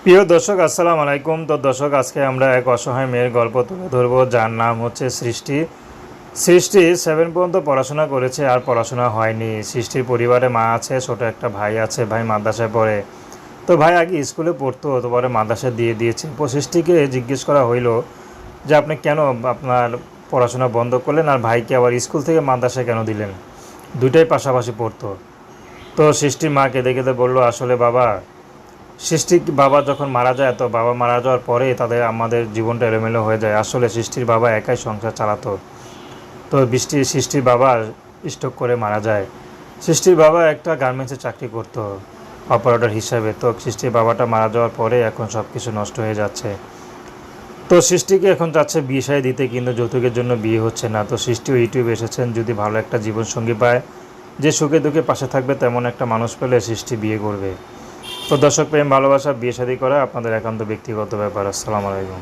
প্রিয় দর্শক আসসালামু আলাইকুম। তো দর্শক, আজকে আমরা এক অসহায় মেয়ের গল্প তুলে ধরবো, যার নাম হচ্ছে সৃষ্টি। সৃষ্টি 7 পর্যন্ত পড়াশোনা করেছে, আর পড়াশোনা হয়নি। সৃষ্টির পরিবারে মা আছে, ছোট একটা ভাই আছে। ভাই মাদ্রাসায় পড়ে। তো ভাই আগে স্কুলে পড়তো, তো পরে মাদ্রাসায় দিয়ে দিয়েছে। তো সৃষ্টিকে জিজ্ঞেস করা হইলো যে আপনি কেন আপনার পড়াশোনা বন্ধ করলেন, আর ভাইকে আবার স্কুল থেকে মাদ্রাসায় কেন দিলেন? দুইটাই পাশাপাশি পড়তো। তো সৃষ্টির মাকে দেখে তো বললো, আসলে বাবা, সৃষ্টির বাবা যখন মারা যায়, তো বাবা মারা যাওয়ার পরে আমাদের জীবনটা এলোমেলো হয়ে যায়। আসলে সৃষ্টির বাবা একাই সংসার চালাতো। তো সৃষ্টির বাবা স্ট্রোক করে মারা যায়। সৃষ্টির বাবা একটা গার্মেন্টসে চাকরি করতো অপারেটর হিসাবে। তো সৃষ্টির বাবাটা মারা যাওয়ার পরে এখন সব কিছু নষ্ট হয়ে যাচ্ছে। তো সৃষ্টিকে এখন চাচ্ছে বিয়ে শাদী দিতে, কিন্তু যৌতুকের জন্য বিয়ে হচ্ছে না। তো সৃষ্টিও ইউটিউবে এসেছেন, যদি ভালো একটা জীবনসঙ্গী পায়, যে সুখে দুঃখে পাশে থাকবে, তেমন একটা মানুষ পেলে সৃষ্টি বিয়ে করবে। তো দর্শক, প্রেম ভালোবাসা বিয়ে শাদী করা আপনাদের একান্ত ব্যক্তিগত ব্যাপার। আসসালামু আলাইকুম।